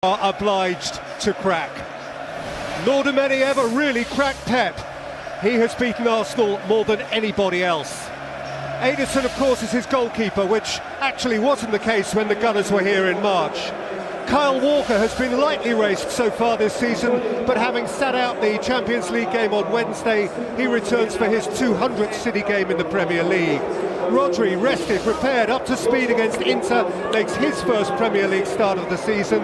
are obliged to crack. Nor do many ever really crack Pep. He has beaten Arsenal more than anybody else. Ederson, of course, is his goalkeeper, which actually wasn't the case when the Gunners were here in March. Kyle Walker has been lightly raced so far this season, but having sat out the Champions League game on Wednesday, he returns for his 200th City game in the Premier League. Rodri, rested, prepared, up to speed against Inter, makes his first Premier League start of the season.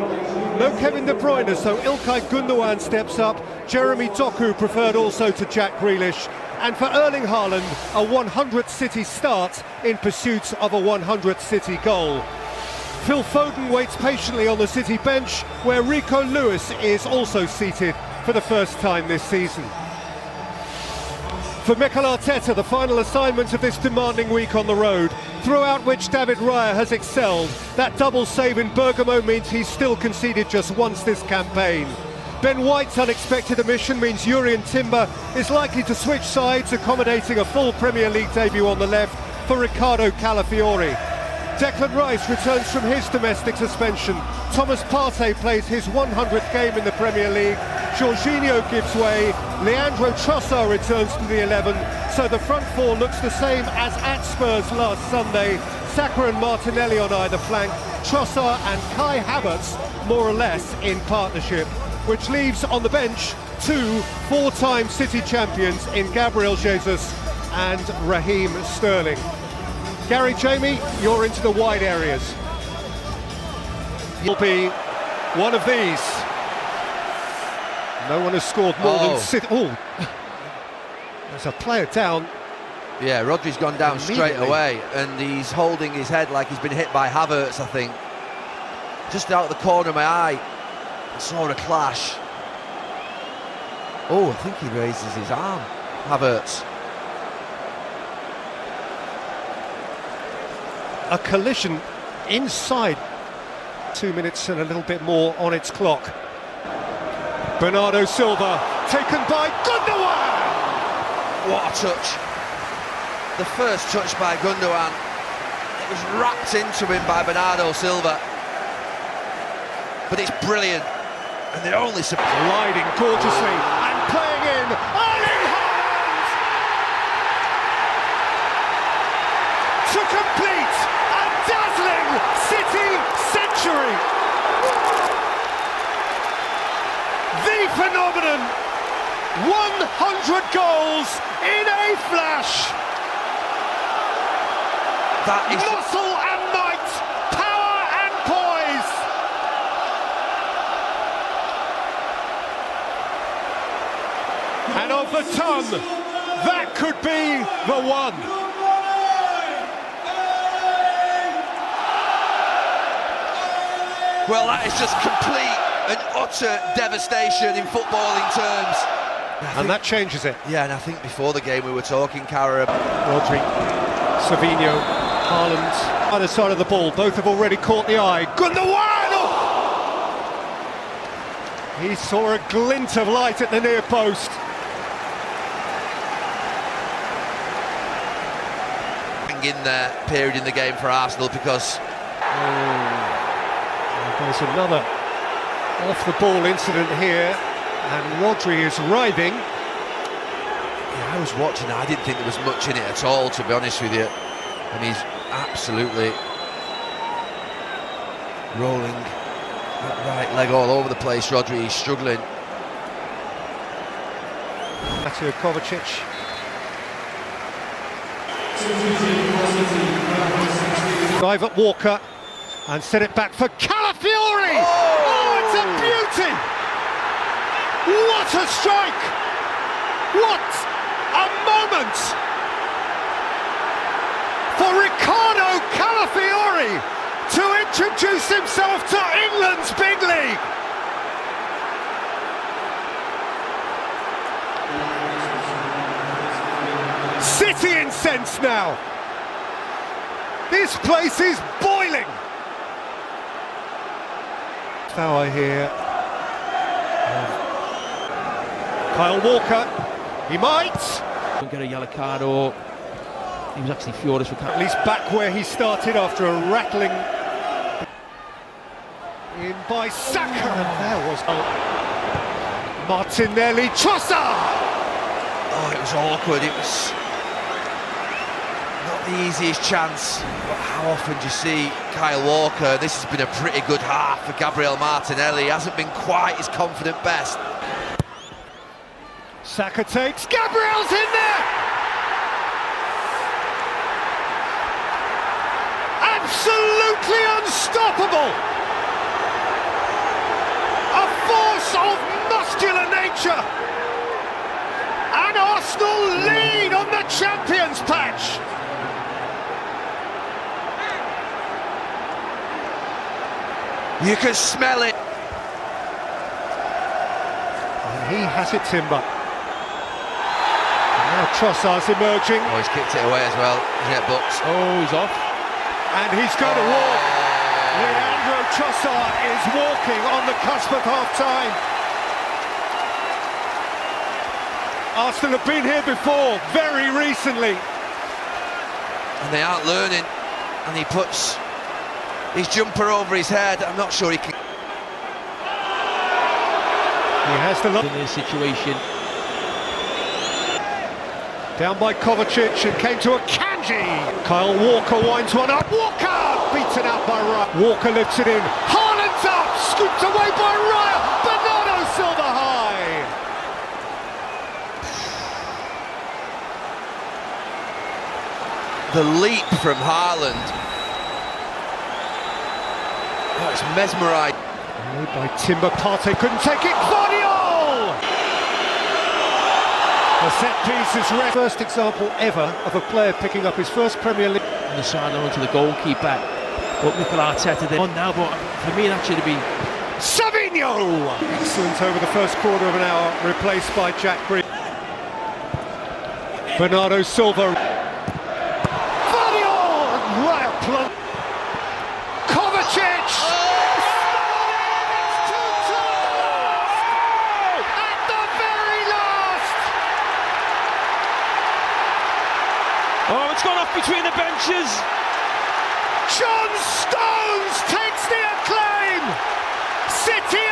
No Kevin De Bruyne, so Ilkay Gundogan steps up. Jeremy Doku preferred also to Jack Grealish. And for Erling Haaland, a 100th City start in pursuit of a 100th City goal. Phil Foden waits patiently on the City bench, where Rico Lewis is also seated for the first time this season. For Mikel Arteta, the final assignment of this demanding week on the road, throughout which David Raya has excelled. That double save in Bergamo means he's still conceded just once this campaign. Ben White's unexpected omission means Jurrien Timber is likely to switch sides, accommodating a full Premier League debut on the left for Riccardo Calafiori. Declan Rice returns from his domestic suspension. Thomas Partey plays his 100th game in the Premier League. Jorginho gives way. Leandro Trossard returns to the 11. So the front four looks the same as at Spurs last Sunday. Saka and Martinelli on either flank. Trossard and Kai Havertz more or less in partnership. Which leaves on the bench two four-time City champions in Gabriel Jesus and Raheem Sterling. Gary, Jamie, you're into the wide areas. You'll be one of these. No one has scored more than City. Oh, there's a player down. Yeah, Rodri's gone down straight away, and he's holding his head like he's been hit by Havertz, I think. Just out of the corner of my eye, I saw a clash. Oh, I think he raises his arm, Havertz. A collision inside. 2 minutes and a little bit more on its clock. Bernardo Silva taken by Gundogan. What a touch. The first touch by Gundogan. It was wrapped into him by Bernardo Silva. But it's brilliant. And they're only gliding gorgeously and playing in. Erling Haaland to complete a dazzling City century. The phenomenon. 100 goals in a flash. That is muscle and might, power and poise. And of the ton, that could be the one. Well, that is just complete and utter devastation in footballing terms. And that changes it. Yeah, and I think before the game we were talking, Cara. Rodri, Savinho, Haaland, either side of the ball, both have already caught the eye. Gundogan! Oh! He saw a glint of light at the near post. In their period in the game for Arsenal, because there's another off-the-ball incident here, and Rodri is writhing. Yeah, I was watching, I didn't think there was much in it at all, to be honest with you. And he's absolutely rolling that right leg all over the place. Rodri, he's struggling. Mateo Kovacic. Drive at Walker and set it back for Calafiori! Oh, it's a beauty! What a strike! What a moment for Riccardo Calafiori to introduce himself to England's big league! City incensed now. This place is boiling. Foul here. Kyle Walker. He might. Don't get a yellow card, or he was actually furious with at least back where he started after a rattling. In by Saka, and there was Martinelli, Trossard! Oh, it was awkward, it was not the easiest chance, but how often do you see Kyle Walker? This has been a pretty good half for Gabriel Martinelli, he hasn't been quite his confident best. Saka takes, Gabriel's in there! Absolutely unstoppable! A force of muscular nature! And Arsenal lead on the champions patch! You can smell it! And he has it, Timber. Now Trossard's emerging. Oh, he's kicked it away as well. He's get booked. Oh, he's off. And he's going to walk. Leandro Trossard is walking on the cusp of half-time. Arsenal have been here before, very recently. And they aren't learning. And he puts his jumper over his head. I'm not sure he can... He has the In this situation. down by Kovacic, and came to Akanji. Kyle Walker winds one up. Walker beaten out by Raya. Walker lifts it in. Haaland's up, scooped away by Raya. Bernardo Silva high. The leap from Haaland. Oh, it's mesmerised. Made by Timber. Partey couldn't take it. Guardiola! The set piece is first example ever of a player picking up his first Premier League. On the sideline to the goalkeeper. But Mikel Arteta then on now, but for me that should have been... Savinho! Excellent over the first quarter of an hour, replaced by Jack Grealish. Bernardo Silva. Guardiola! Raya plunge. Kovacic! Oh, it's gone off between the benches. John Stones takes the acclaim! City